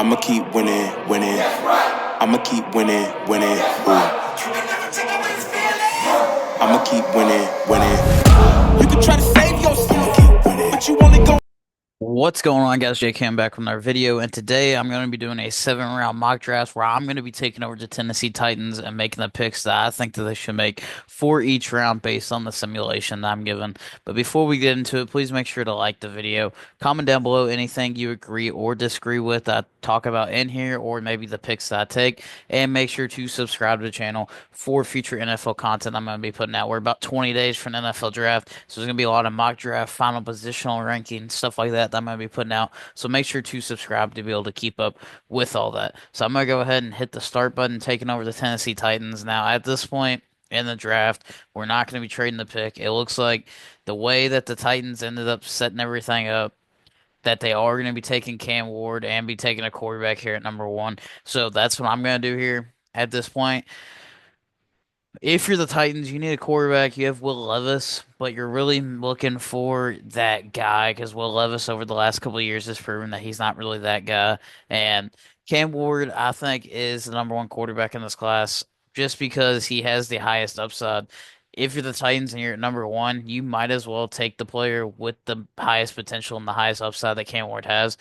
I'ma keep winning, winning. I'ma keep winning, winning. I'ma keep winning, winning. You can try to save yourself, but you only go. What's going on, guys? Jay Cam back with another video, and today I'm going to be doing a 7 round mock draft where I'm going to be taking over the Tennessee Titans and making the picks that I think that they should make for each round based on the simulation that I'm given. But before we get into it, please make sure to like the video, comment down below anything you agree or disagree with that I talk about in here, or maybe the picks that I take, and make sure to subscribe to the channel for future NFL content I'm going to be putting out. We're about 20 days from the NFL draft, so there's going to be a lot of mock draft, final positional ranking, stuff like that I'm going to be putting out. So make sure to subscribe to be able to keep up with all that. So I'm going to go ahead and hit the start button, taking over the Tennessee Titans. Now, at this point in the draft, we're not going to be trading the pick. It looks like the way that the Titans ended up setting everything up, that they are going to be taking Cam Ward and be taking a quarterback here at number one. So that's what I'm going to do here at this point. If you're the Titans, you need a quarterback. You have Will Levis, but you're really looking for that guy because Will Levis, over the last couple of years, has proven that he's not really that guy. And Cam Ward, I think, is the number one quarterback in this class just because he has the highest upside. If you're the Titans and you're at number one, you might as well take the player with the highest potential and the highest upside that Cam Ward has.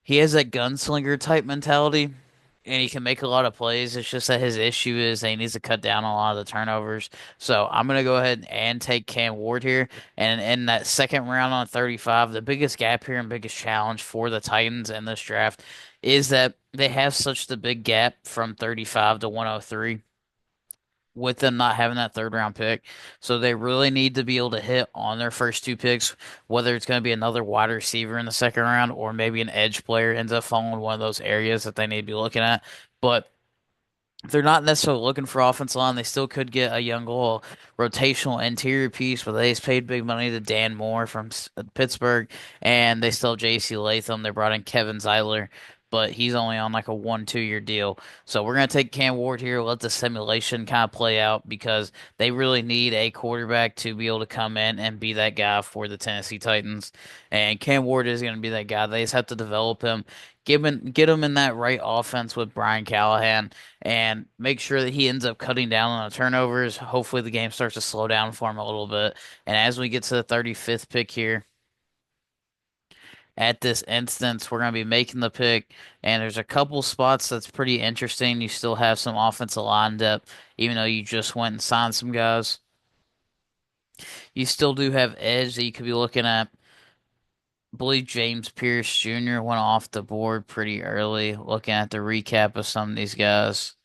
He has that gunslinger type mentality, and he can make a lot of plays. It's just that his issue is that he needs to cut down on a lot of the turnovers. So I'm gonna go ahead and take Cam Ward here. And in that second round on 35, the biggest gap here and biggest challenge for the Titans in this draft is that they have such the big gap from 35 to 103 with them not having that third round pick. So they really need to be able to hit on their first two picks, whether it's going to be another wide receiver in the second round or maybe an edge player ends up falling in one of those areas that they need to be looking at. But they're not necessarily looking for offensive line. They still could get a young little rotational interior piece, but they just paid big money to Dan Moore from Pittsburgh, and they still have J.C. Latham. They brought in Kevin Zeitler, but he's only on like a 1, 2 year deal. So we're gonna take Cam Ward here, let the simulation kind of play out because they really need a quarterback to be able to come in and be that guy for the Tennessee Titans. And Cam Ward is gonna be that guy. They just have to develop him. Get him in that right offense with Brian Callahan and make sure that he ends up cutting down on the turnovers. Hopefully, the game starts to slow down for him a little bit. And as we get to the 35th pick here, at this instance, we're going to be making the pick. And there's a couple spots that's pretty interesting. You still have some offensive line depth, even though you just went and signed some guys. You still do have edge that you could be looking at. I believe James Pierce Jr. went off the board pretty early. Looking at the recap of some of these guys.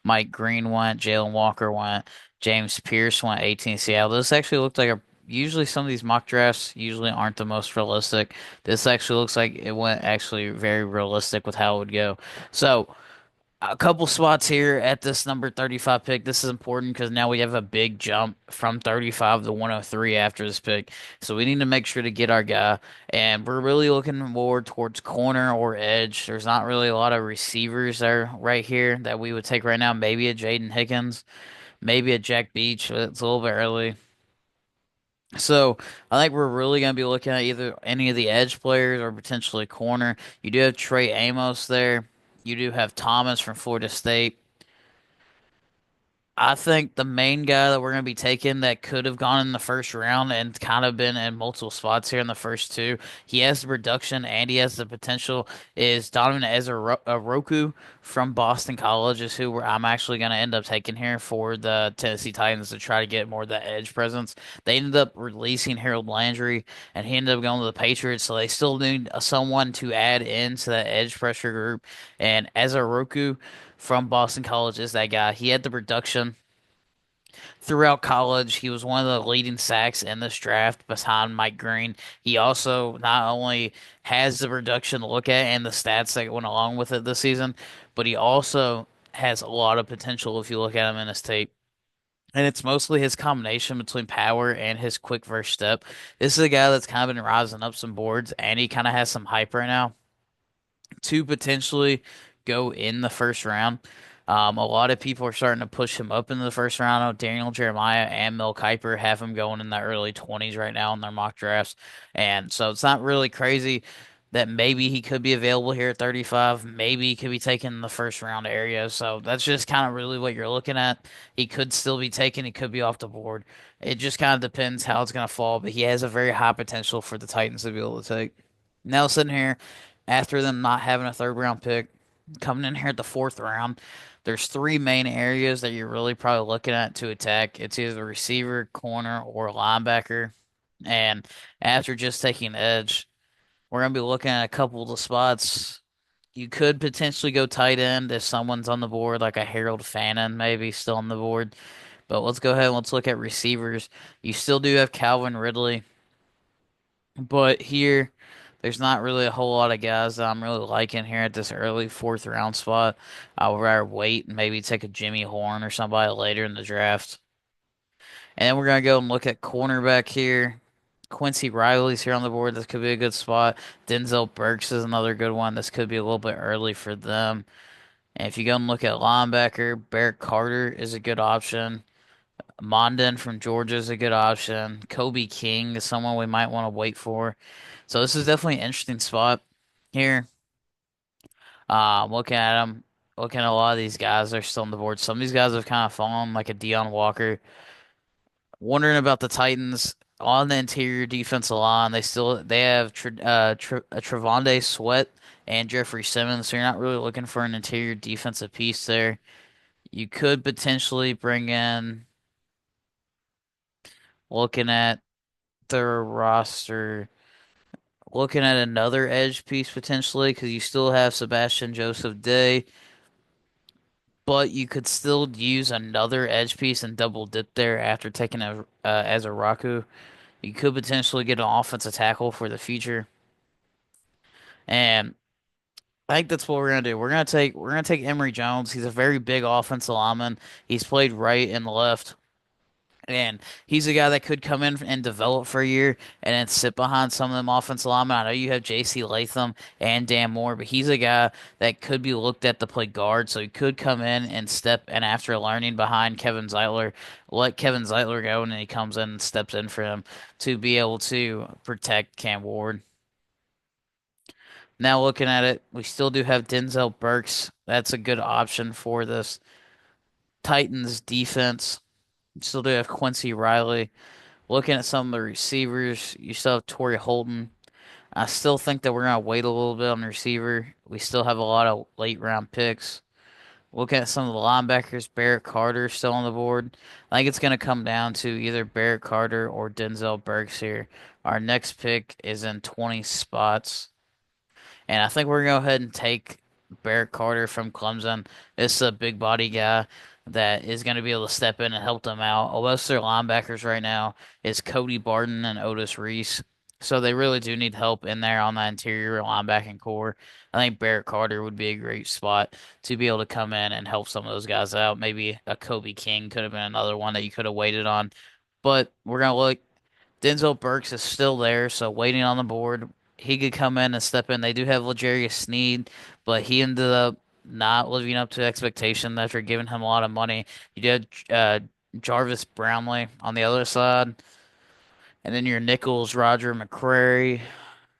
Mike Green went, Jalen Walker went, James Pierce went 18 Seattle. This actually looked like a usually some of these mock drafts usually aren't the most realistic. This actually looks like it went actually very realistic with how it would go. So a couple spots here at this number 35 pick. This is important because now we have a big jump from 35 to 103 after this pick. So we need to make sure to get our guy. And we're really looking more towards corner or edge. There's not really a lot of receivers there right here that we would take right now. Maybe a Jaden Higgins, maybe a Jack Beach. But it's a little bit early. So I think we're really going to be looking at either any of the edge players or potentially corner. You do have Trey Amos there. You do have Thomas from Florida State. I think the main guy that we're going to be taking that could have gone in the first round and kind of been in multiple spots here in the first two. He has the production and he has the potential. Is Donovan Ezra from Boston College is who I'm actually going to end up taking here for the Tennessee Titans to try to get more of that edge presence. They ended up releasing Harold Landry and he ended up going to the Patriots, so they still need someone to add into that edge pressure group. And Ezra from Boston College is that guy. He had the production throughout college. He was one of the leading sacks in this draft behind Mike Green. He also not only has the production to look at and the stats that went along with it this season, but he also has a lot of potential if you look at him in his tape. And it's mostly his combination between power and his quick first step. This is a guy that's kind of been rising up some boards, and he kind of has some hype right now to potentially go in the first round. A lot of people are starting to push him up into the first round. Daniel Jeremiah and Mel Kiper have him going in the early 20s right now in their mock drafts. And so it's not really crazy. that maybe he could be available here at 35. Maybe he could be taken in the first round area. So that's just kind of really what you're looking at. He could still be taken. He could be off the board. It just kind of depends how it's going to fall. But he has a very high potential for the Titans to be able to take. Now sitting here, after them not having a third round pick, coming in here at the fourth round, there's three main areas that you're really probably looking at to attack. It's either the receiver, corner, or linebacker. And after just taking edge, we're gonna be looking at a couple of the spots. You could potentially go tight end if someone's on the board, like a Harold Fannin, maybe still on the board. But let's go ahead and let's look at receivers. You still do have Calvin Ridley, but here there's not really a whole lot of guys that I'm really liking here at this early fourth round spot. I would rather wait and maybe take a Jimmy Horn or somebody later in the draft. And then we're gonna go and look at cornerback here. Quincy Riley's here on the board. This could be a good spot. Denzel Burks is another good one. This could be a little bit early for them. And if you go and look at linebacker, Barrett Carter is a good option. Mondin from Georgia is a good option. Kobe King is someone we might want to wait for. So this is definitely an interesting spot here. Looking at them, looking at a lot of these guys, they're still on the board. Some of these guys have kind of fallen, like a Deion Walker. Wondering about the Titans on the interior defensive line. They have Trevonde Sweat and Jeffrey Simmons, so you're not really looking for an interior defensive piece there. You could potentially bring in, looking at their roster, looking at another edge piece potentially because you still have Sebastian Joseph Day, but you could still use another edge piece and double dip there after taking a as a Raku. You could potentially get an offensive tackle for the future. And I think that's what we're gonna do. We're gonna take Emory Jones. He's a very big offensive lineman. He's played right and left. And he's a guy that could come in and develop for a year and then sit behind some of them offensive linemen. I know you have J.C. Latham and Dan Moore, but he's a guy that could be looked at to play guard. So he could come in and step and after learning behind Kevin Zeitler, let Kevin Zeitler go, and then he comes in and steps in for him to be able to protect Cam Ward. Now looking at it, we still do have Denzel Burks. That's a good option for this Titans defense. Still do have Quincy Riley. Looking at some of the receivers, you still have Torrey Holton. I still think that we're gonna wait a little bit on the receiver. We still have a lot of late round picks. Looking at some of the linebackers, Barrett Carter still on the board. I think it's gonna come down to either Barrett Carter or Denzel Burks here. Our next pick is in 20 spots. And I think we're gonna go ahead and take Barrett Carter from Clemson. This is a big body guy that is going to be able to step in and help them out. Most of their linebackers right now is Cody Barton and Otis Reese. So they really do need help in there on that interior linebacking core. I think Barrett Carter would be a great spot to be able to come in and help some of those guys out. Maybe a Kobe King could have been another one that you could have waited on. But we're going to look. Denzel Burks is still there, so waiting on the board. He could come in and step in. They do have L'Jarius Sneed, but he ended up not living up to expectation after giving him a lot of money. You did Jarvis Brownlee on the other side, and then your Nichols, Roger McCrary.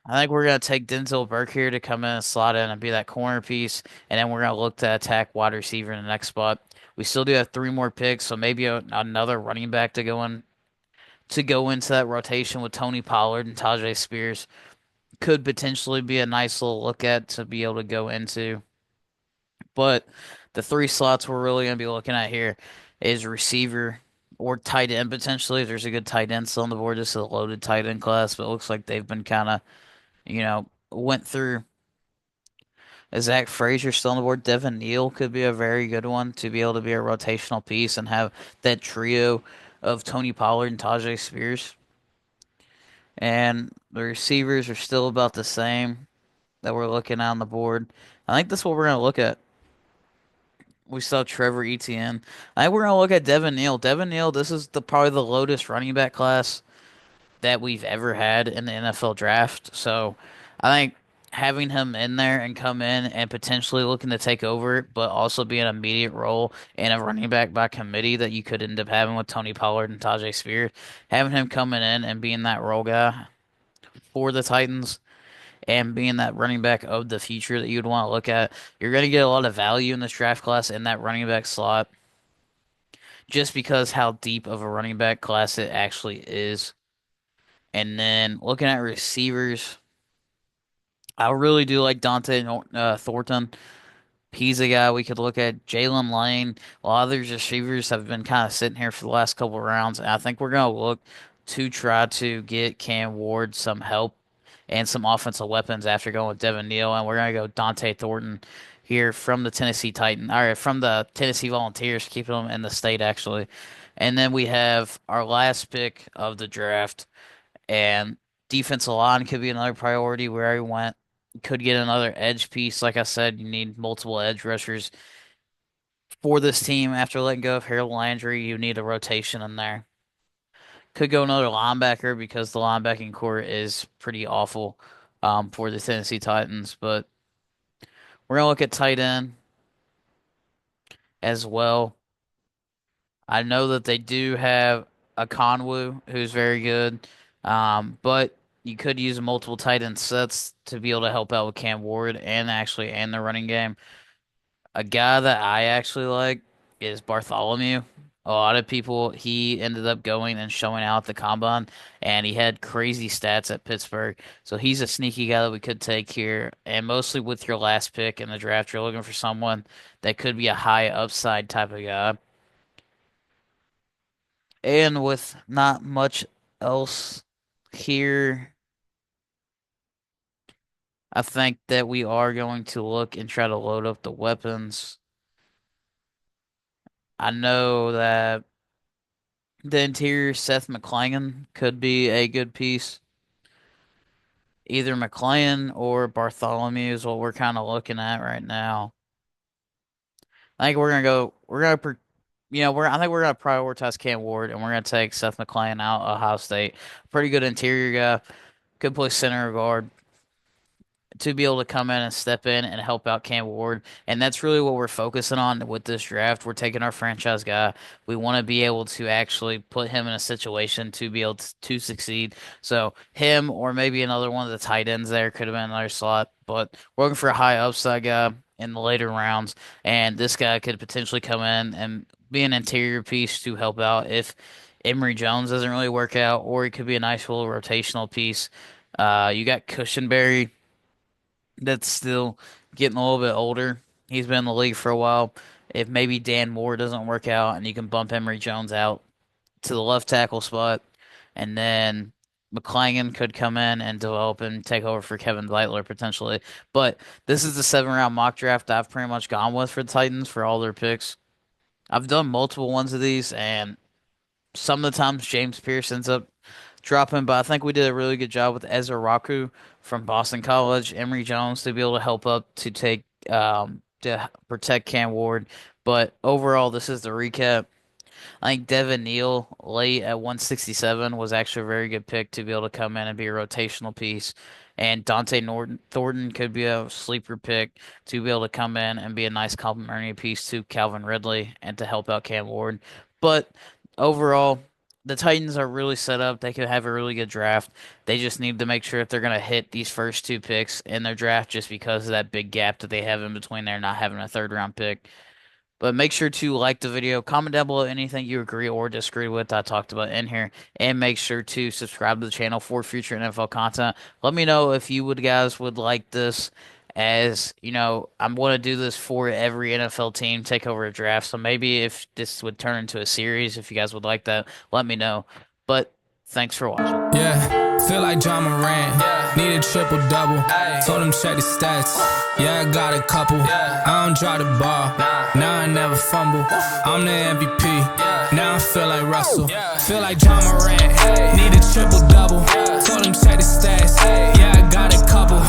I think we're gonna take Denzel Burke here to come in and slot in and be that corner piece, and then we're gonna look to attack wide receiver in the next spot. We still do have three more picks, so maybe another running back to go into that rotation with Tony Pollard and Tajay Spears could potentially be a nice little look at to be able to go into. But the three slots we're really going to be looking at here is receiver or tight end potentially. If there's a good tight end still on the board, this is a loaded tight end class, but it looks like they've been kind of, went through. Zach Frazier still on the board. Devin Neal could be a very good one to be able to be a rotational piece and have that trio of Tony Pollard and Tajay Spears. And the receivers are still about the same that we're looking at on the board. I think that's what we're going to look at. We saw Trevor Etienne. I think we're gonna look at Devin Neal. Devin Neal, this is probably the lowest running back class that we've ever had in the NFL draft. So I think having him in there and come in and potentially looking to take over, but also be an immediate role in a running back by committee that you could end up having with Tony Pollard and Tajay Spears, having him coming in and being that role guy for the Titans and being that running back of the future that you'd want to look at. You're going to get a lot of value in this draft class in that running back slot just because how deep of a running back class it actually is. And then looking at receivers, I really do like Thornton. He's a guy we could look at. Jalen Lane. A lot of these receivers have been kind of sitting here for the last couple of rounds, and I think we're going to look to try to get Cam Ward some help and some offensive weapons after going with Devin Neal, and we're going to go Dante Thornton here from the Tennessee Titans, or from the Tennessee Volunteers, keeping them in the state actually. And then we have our last pick of the draft, and defensive line could be another priority where he went. Could get another edge piece. Like I said, you need multiple edge rushers for this team. After letting go of Harold Landry, you need a rotation in there. Could go another linebacker because the linebacking core is pretty awful for the Tennessee Titans. But we're going to look at tight end as well. I know that they do have a Conwu who's very good, but you could use multiple tight end sets to be able to help out with Cam Ward and the running game. A guy that I actually like is Bartholomew. A lot of people, he ended up going and showing out at the combine, and he had crazy stats at Pittsburgh. So he's a sneaky guy that we could take here. And mostly with your last pick in the draft, you're looking for someone that could be a high upside type of guy. And with not much else here, I think that we are going to look and try to load up the weapons. I know that the interior Seth McClangan could be a good piece. Either McClangan or Bartholomew is what we're kind of looking at right now. I think we're gonna go. I think we're gonna prioritize Cam Ward, and we're gonna take Seth McClangan out of Ohio State. Pretty good interior guy. Could play center or guard to be able to come in and step in and help out Cam Ward. And that's really what we're focusing on with this draft. We're taking our franchise guy. We want to be able to actually put him in a situation to be able to succeed. So him or maybe another one of the tight ends there could have been another slot. But we're looking for a high upside guy in the later rounds. And this guy could potentially come in and be an interior piece to help out if Emory Jones doesn't really work out, or he could be a nice little rotational piece. You got Cushenberry that's still getting a little bit older. He's been in the league for a while. If maybe Dan Moore doesn't work out and you can bump Emory Jones out to the left tackle spot, and then McClangan could come in and develop and take over for Kevin Zeitler potentially. But this is the 7 round mock draft I've pretty much gone with for the Titans for all their picks. I've done multiple ones of these, and some of the times James Pierce ends up dropping, but I think we did a really good job with Ezra Raku from Boston College, Emory Jones to be able to help up to take to protect Cam Ward. But overall, this is the recap. I think Devin Neal late at 167 was actually a very good pick to be able to come in and be a rotational piece. And Thornton could be a sleeper pick to be able to come in and be a nice complementary piece to Calvin Ridley and to help out Cam Ward. But overall, the Titans are really set up. They could have a really good draft. They just need to make sure if they're going to hit these first 2 picks in their draft just because of that big gap that they have in between there not having a 3rd-round pick. But make sure to like the video, comment down below anything you agree or disagree with I talked about in here, and make sure to subscribe to the channel for future NFL content. Let me know if you guys would like this. As you know, I'm going to do this for every NFL team take over a draft. So maybe if this would turn into a series, if you guys would like that, let me know. But thanks for watching. Yeah, feel like John Moran. Need a triple double. Told him check the stats. Yeah, I got a couple. I don't drop the ball. Now I never fumble. I'm the MVP. Now I feel like Russell. Feel like John Moran. Need a triple double. Told him check the stats. Yeah, I got a couple.